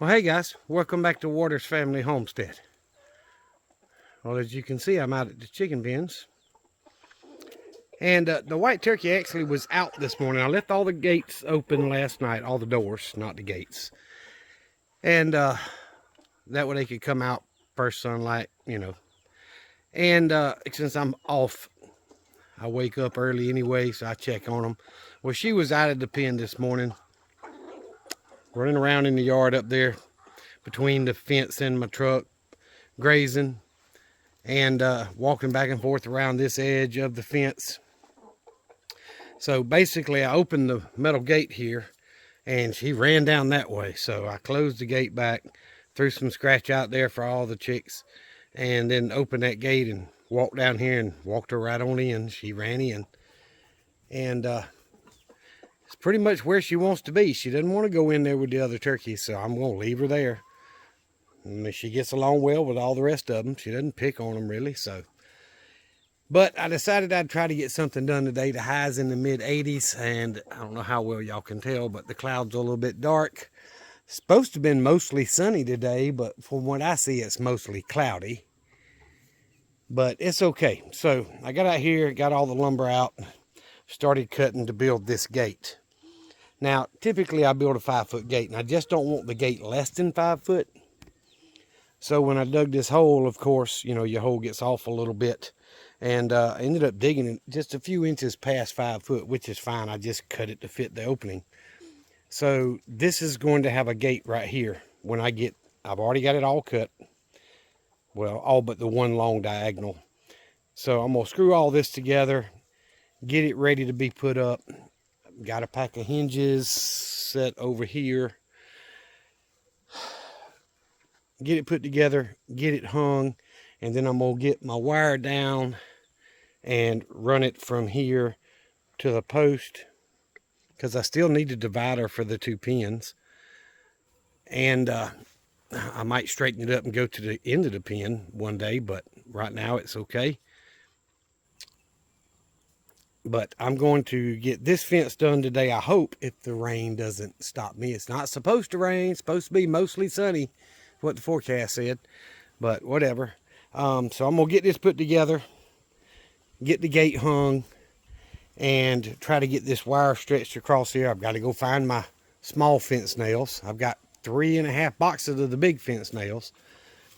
Well, hey guys, welcome back to Waters Family Homestead. Well, as you can see, I'm out at the chicken pens. And the white turkey actually was out this morning. I left all the gates open last night, all the doors, not the gates. And that way they could come out first sunlight, And since I'm off, I wake up early anyway, so I check on them. Well, she was out of the pen this morning, running around in the yard up there between the fence and my truck, grazing. And walking back and forth around this edge of the fence. So basically I opened the metal gate here and she ran down that way. So I closed the gate back, threw some scratch out there for all the chicks, and then opened that gate and walked down here and walked her right on in. She ran in. And it's pretty much where she wants to be. She doesn't want to go in there with the other turkeys, so I'm going to leave her there. And she gets along well with all the rest of them. She doesn't pick on them really, so. But I decided I'd try to get something done today. The high's in the mid 80s, and I don't know how well y'all can tell, but the clouds are a little bit dark. It's supposed to have been mostly sunny today, but from what I see, it's mostly cloudy. But it's okay. So I got out here, got all the lumber out, started cutting to build this gate. Now, typically I build a 5-foot gate, and I just don't want the gate less than 5 foot. So when I dug this hole, of course, your hole gets off a little bit. And I ended up digging it just a few inches past 5 foot, which is fine. I just cut it to fit the opening. So this is going to have a gate right here. I've already got it all cut. Well, all but the one long diagonal. So I'm going to screw all this together, get it ready to be put up. Got a pack of hinges set over here. Get it put together, get it hung, and then I'm going to get my wire down and run it from here to the post, because I still need a divider for the 2 pins. And I might straighten it up and go to the end of the pen one day, but right now it's okay. But I'm going to get this fence done today, I hope, if the rain doesn't stop me. It's not supposed to rain. It's supposed to be mostly sunny, what the forecast said, but whatever. So I'm going to get this put together, get the gate hung, and try to get this wire stretched across here. I've got to go find my small fence nails. I've got 3.5 boxes of the big fence nails,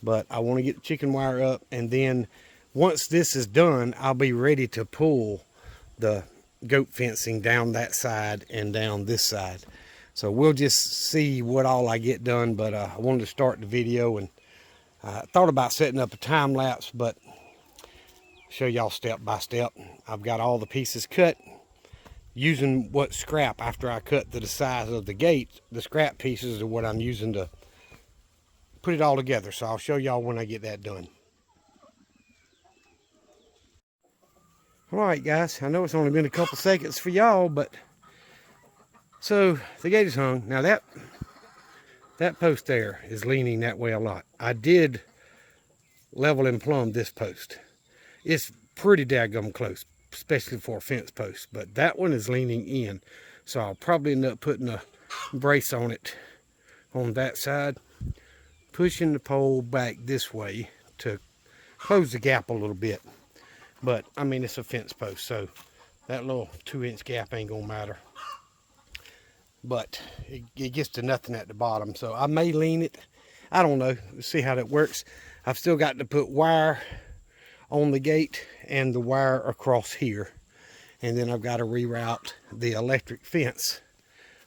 but I want to get the chicken wire up, and then once this is done, I'll be ready to pull the goat fencing down that side and down this side. So we'll just see what all I get done, but I wanted to start the video, and I thought about setting up a time lapse, but show y'all step by step. I've got all the pieces cut using what scrap after I cut to the size of the gate. The scrap pieces are what I'm using to put it all together. So I'll show y'all when I get that done. All right, guys, I know it's only been a couple seconds for y'all, but so the gate is hung. Now that post there is leaning that way a lot. I did level and plumb this post. It's pretty daggum close, especially for a fence post, but that one is leaning in. So I'll probably end up putting a brace on it on that side, pushing the pole back this way to close the gap a little bit. But I mean, it's a fence post, so that little 2-inch gap ain't gonna matter. But it gets to nothing at the bottom, so I may lean it. I don't know. Let's see how that works. I've still got to put wire on the gate and the wire across here, and then I've got to reroute the electric fence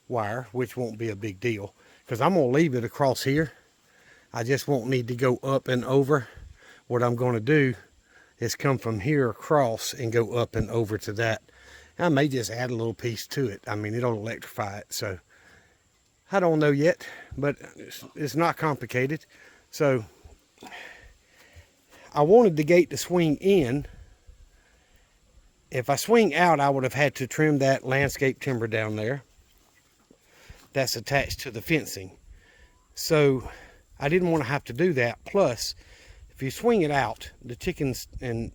wire, which won't be a big deal because I'm going to leave it across here. I just won't need to go up and over. What I'm going to do is come from here across and go up and over to that. I may just add a little piece to it. I mean, it'll electrify it, so I don't know yet, but it's not complicated. So I wanted the gate to swing in. If I swing out, I would have had to trim that landscape timber down there that's attached to the fencing. So I didn't want to have to do that. Plus, if you swing it out, the chickens and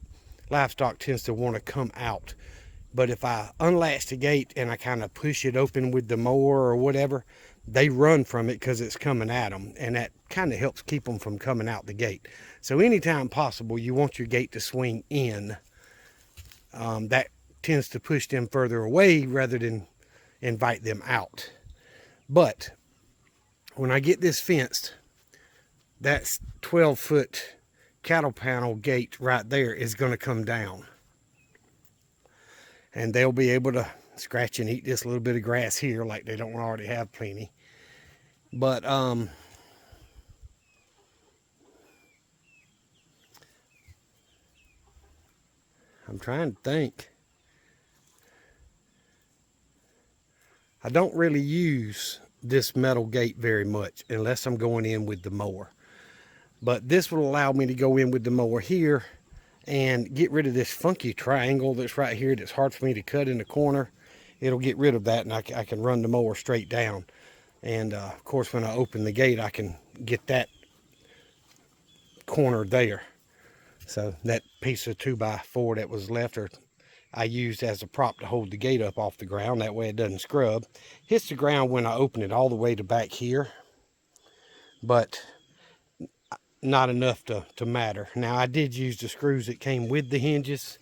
livestock tends to want to come out But if I unlatch the gate and I kind of push it open with the mower or whatever, they run from it because it's coming at them, and that kind of helps keep them from coming out the gate. So anytime possible, you want your gate to swing in. That tends to push them further away rather than invite them out. But when I get this fenced, that 12-foot cattle panel gate right there is going to come down, and they'll be able to scratch and eat this little bit of grass here like they don't already have plenty. But I'm trying to think. I don't really use this metal gate very much unless I'm going in with the mower. But this will allow me to go in with the mower here and get rid of this funky triangle that's right here that's hard for me to cut in the corner. It'll get rid of that, and I can run the mower straight down. And of course, when I open the gate, I can get that corner there. So that piece of 2x4 that was left, or I used as a prop to hold the gate up off the ground. That way it doesn't scrub. Hits the ground when I open it all the way to back here, but not enough to matter. Now, I did use the screws that came with the hinges.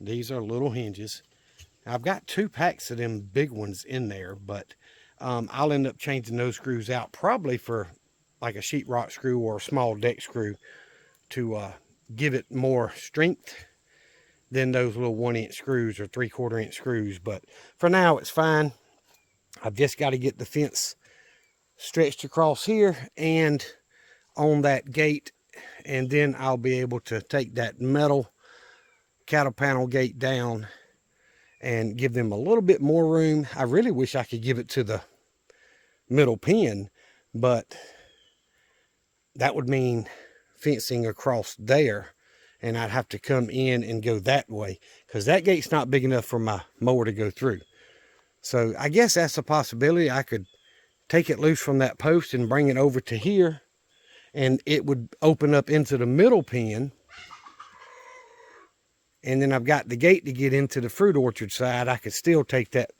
These are little hinges. I've got 2 packs of them big ones in there, but I'll end up changing those screws out, probably for like a sheetrock screw or a small deck screw to give it more strength than those little 1-inch screws or 3/4-inch screws. But for now, it's fine. I've just got to get the fence stretched across here and on that gate, and then I'll be able to take that metal cattle panel gate down and give them a little bit more room. I really wish I could give it to the middle pen, but that would mean fencing across there, and I'd have to come in and go that way because that gate's not big enough for my mower to go through. So I guess that's a possibility. I could take it loose from that post and bring it over to here, and it would open up into the middle pen. And then I've got the gate to get into the fruit orchard side. I could still take that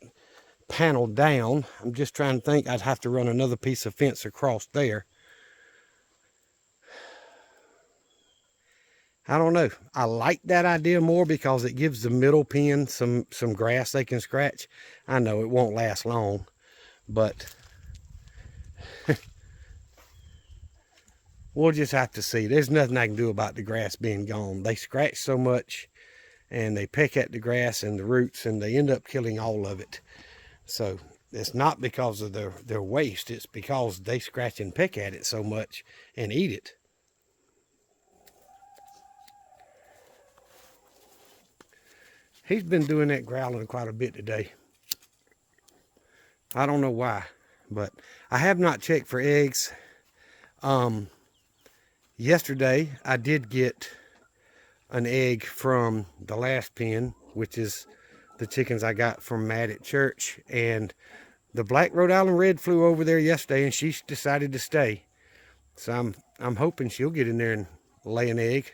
panel down. I'm just trying to think. I'd have to run another piece of fence across there. I don't know. I like that idea more because it gives the middle pen some grass they can scratch. I know it won't last long, but we'll just have to see. There's nothing I can do about the grass being gone. They scratch so much, and they peck at the grass and the roots, and they end up killing all of it. So it's not because of their waste. It's because they scratch and peck at it so much and eat it. He's been doing that growling quite a bit today. I don't know why, but I have not checked for eggs. Yesterday, I did get an egg from the last pen, which is the chickens I got from Matt at church. And the black Rhode Island Red flew over there yesterday, and she decided to stay. So I'm hoping she'll get in there and lay an egg.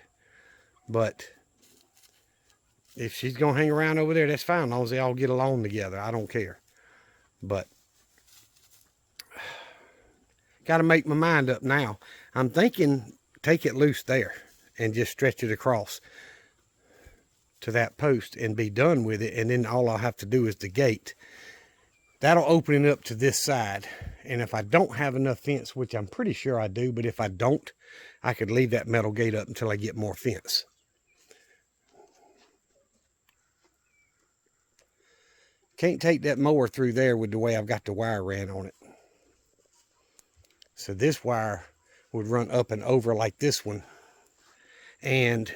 But if she's going to hang around over there, that's fine, as long as they all get along together. I don't care. But got to make my mind up now. I'm thinking take it loose there and just stretch it across to that post and be done with it. And then all I'll have to do is the gate. That'll open it up to this side. And if I don't have enough fence, which I'm pretty sure I do, but if I don't, I could leave that metal gate up until I get more fence. Can't take that mower through there with the way I've got the wire ran on it. So this wire would run up and over like this one. And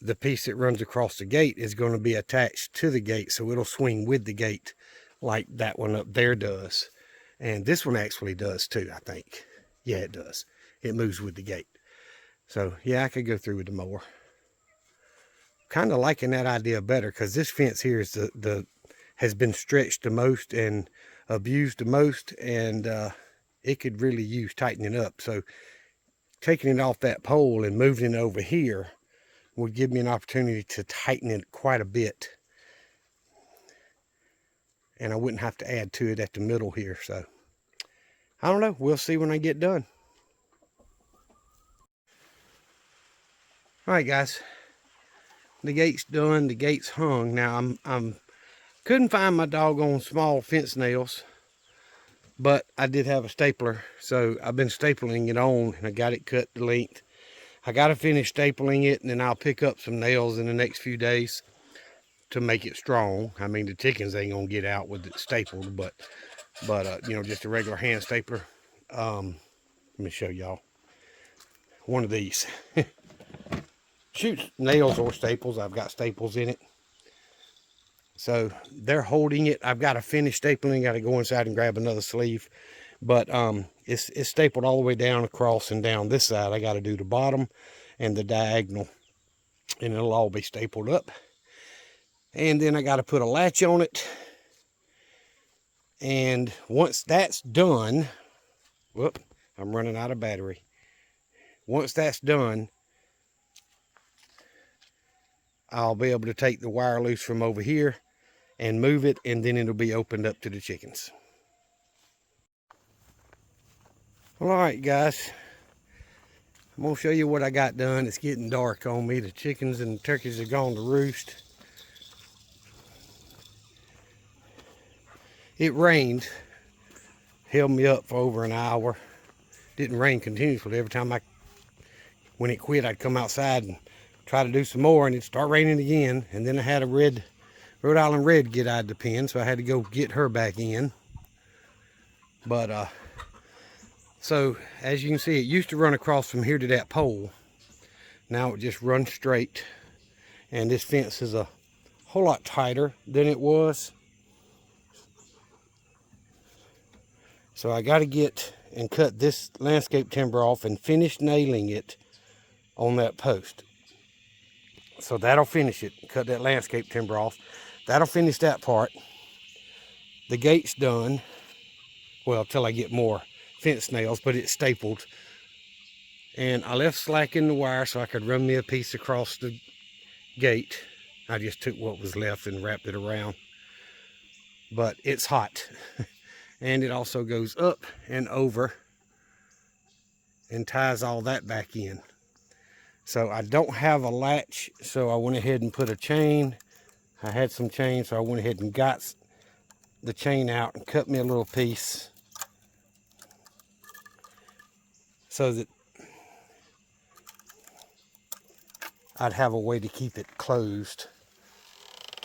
the piece that runs across the gate is going to be attached to the gate. So it'll swing with the gate like that one up there does. And this one actually does too, I think. Yeah, it does. It moves with the gate. So yeah, I could go through with the mower. Kind of liking that idea better because this fence here is has been stretched the most and abused the most, and it could really use tightening up. So taking it off that pole and moving it over here would give me an opportunity to tighten it quite a bit and I wouldn't have to add to it at the middle here. So I don't know, we'll see when I get done. All right, guys, the gate's done, the gate's hung. Now I'm couldn't find my doggone small fence nails, but I did have a stapler, so I've been stapling it on, and I got it cut to length. I got to finish stapling it, and then I'll pick up some nails in the next few days to make it strong. I mean, the chickens ain't gonna get out with it stapled, but you know, just a regular hand stapler. Let me show y'all one of these. Shoots nails or staples. I've got staples in it, so they're holding it. I've got to finish stapling. Got to go inside and grab another sleeve, but it's stapled all the way down across and down this side. I got to do the bottom and the diagonal, and it'll all be stapled up. And then I got to put a latch on it. And once that's done, whoop, I'm running out of battery. Once that's done, I'll be able to take the wire loose from over here and move it, and then it'll be opened up to the chickens. Well, all right, guys, I'm gonna show you what I got done. It's getting dark on me. The chickens and the turkeys are gone to roost. It rained, held me up for over an hour. Didn't rain continuously. Every time when it quit, I'd come outside and try to do some more, and it'd start raining again. And then I had a Rhode Island Red get out of the pen, so I had to go get her back in. But so as you can see, it used to run across from here to that pole. Now it just runs straight, and this fence is a whole lot tighter than it was. So I got to get and cut this landscape timber off and finish nailing it on that post. So that'll finish it. Cut that landscape timber off. That'll finish that part. The gate's done. Well, till I get more fence nails, but it's stapled. And I left slack in the wire so I could run me a piece across the gate. I just took what was left and wrapped it around. But it's hot. And it also goes up and over and ties all that back in. So I don't have a latch, so I went ahead and put a chain. I had some chain, so I went ahead and got the chain out and cut me a little piece so that I'd have a way to keep it closed.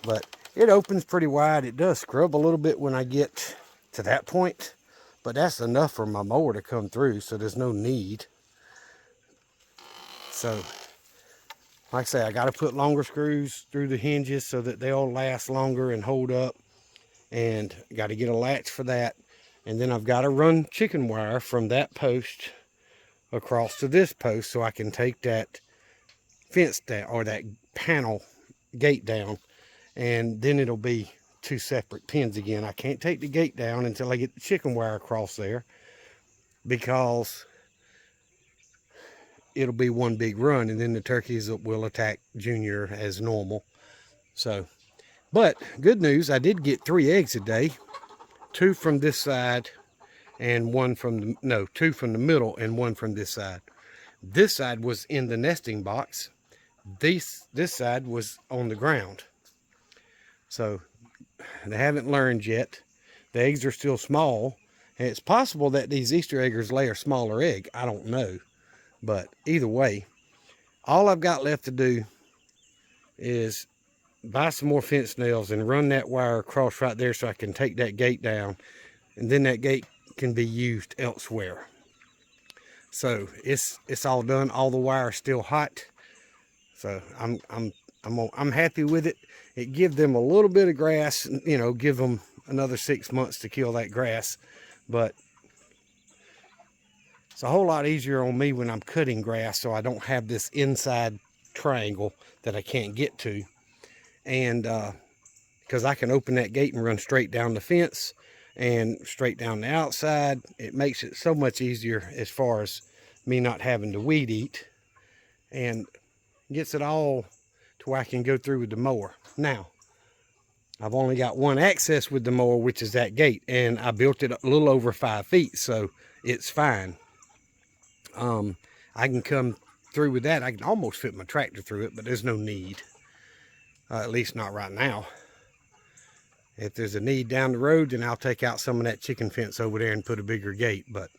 But it opens pretty wide. It does scrub a little bit when I get to that point, but that's enough for my mower to come through, so there's no need. So like I say, I got to put longer screws through the hinges so that they'll last longer and hold up, and got to get a latch for that. And then I've got to run chicken wire from that post across to this post so I can take that fence down, or that panel gate down, and then it'll be two separate pins again. I can't take the gate down until I get the chicken wire across there, because it'll be one big run, and then the turkeys will attack Junior as normal. So, but good news, I did get 3 eggs a day, 2 from this side and 1 from the, no, 2 from the middle and 1 from this side. This side was in the nesting box. This side was on the ground. So they haven't learned yet. The eggs are still small, and it's possible that these Easter eggers lay a smaller egg. I don't know, but either way, all I've got left to do is buy some more fence nails and run that wire across right there so I can take that gate down, and then that gate can be used elsewhere. So it's all done. All the wire is still hot, so I'm happy with it. It gives them a little bit of grass, you know, give them another 6 months to kill that grass, but it's a whole lot easier on me when I'm cutting grass, so I don't have this inside triangle that I can't get to. And because I can open that gate and run straight down the fence and straight down the outside, it makes it so much easier as far as me not having to weed eat, and gets it all to where I can go through with the mower. Now, I've only got one access with the mower, which is that gate, and I built it a little over 5 feet, so it's fine. I can come through with that. I can almost fit my tractor through it, but there's no need. At least not right now. If there's a need down the road, then I'll take out some of that chicken fence over there and put a bigger gate. But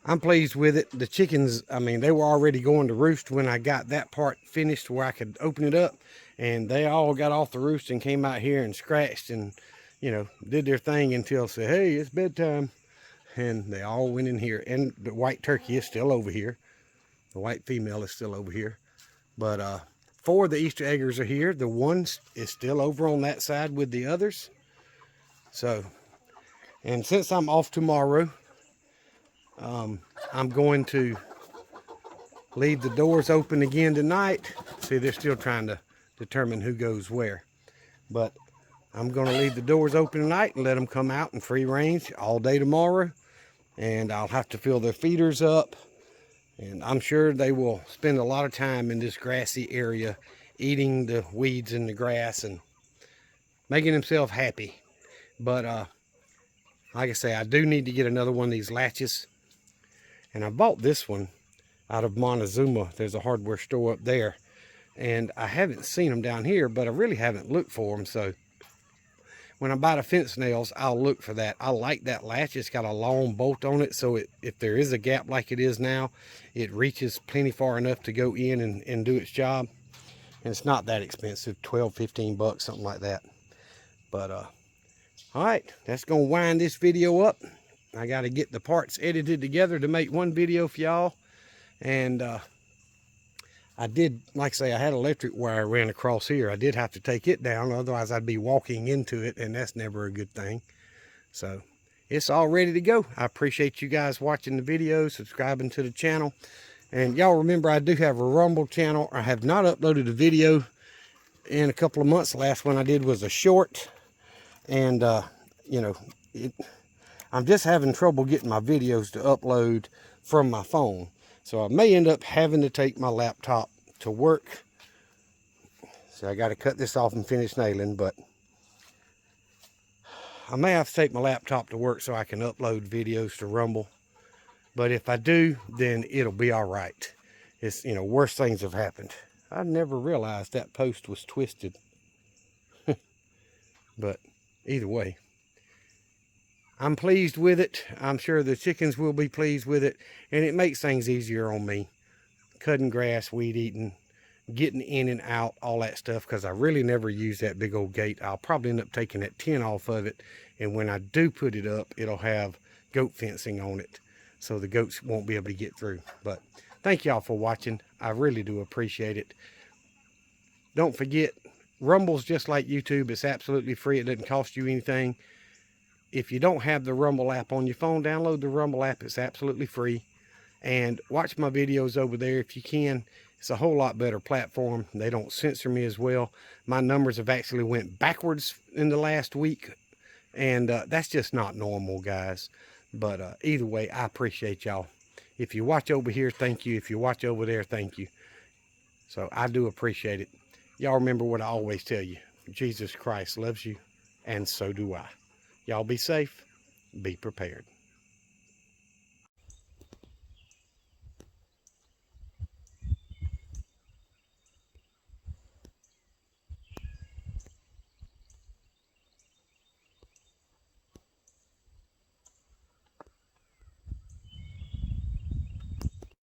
I'm pleased with it. The chickens, I mean, they were already going to roost when I got that part finished where I could open it up. And they all got off the roost and came out here and scratched and, you know, did their thing until said, hey, it's bedtime. And they all went in here. And the white turkey is still over here. The white female is still over here. But 4 of the Easter eggers are here. The one is still over on that side with the others. So, and since I'm off tomorrow, I'm going to leave the doors open again tonight. See, they're still trying to determine who goes where. But I'm going to leave the doors open tonight and let them come out in free range all day tomorrow. And I'll have to fill their feeders up. And I'm sure they will spend a lot of time in this grassy area eating the weeds in the grass and making themselves happy. But like I say, I do need to get another one of these latches. And I bought this one out of Montezuma. There's a hardware store up there. And I haven't seen them down here, but I really haven't looked for them. So when I buy the fence nails, I'll look for that. I like that latch. It's got a long bolt on it, so if there is a gap like it is now, it reaches plenty far enough to go in and do its job. And it's not that expensive, 12, 15 bucks, something like that. But, all right, that's going to wind this video up. I got to get the parts edited together to make one video for y'all. And I did, like I say, I had electric wire ran across here. I did have to take it down, otherwise I'd be walking into it, and that's never a good thing. So it's all ready to go. I appreciate you guys watching the video, subscribing to the channel. And y'all remember, I do have a Rumble channel. I have not uploaded a video in a couple of months. The last one I did was a short. And, you know, I'm just having trouble getting my videos to upload from my phone. So I may end up having to take my laptop to work. So I got to cut this off and finish nailing, but I may have to take my laptop to work so I can upload videos to Rumble. But if I do, then it'll be all right. It's, you know, worse things have happened. I never realized that post was twisted. But either way, I'm pleased with it. I'm sure the chickens will be pleased with it. And it makes things easier on me. Cutting grass, weed eating, getting in and out, all that stuff. Because I really never use that big old gate. I'll probably end up taking that tin off of it. And when I do put it up, it'll have goat fencing on it. So the goats won't be able to get through. But thank y'all for watching. I really do appreciate it. Don't forget, Rumble's just like YouTube. It's absolutely free. It doesn't cost you anything. If you don't have the Rumble app on your phone, download the Rumble app. It's absolutely free. And watch my videos over there if you can. It's a whole lot better platform. They don't censor me as well. My numbers have actually went backwards in the last week. And that's just not normal, guys. But either way, I appreciate y'all. If you watch over here, thank you. If you watch over there, thank you. So I do appreciate it. Y'all remember what I always tell you. Jesus Christ loves you, and so do I. Y'all be safe. Be prepared.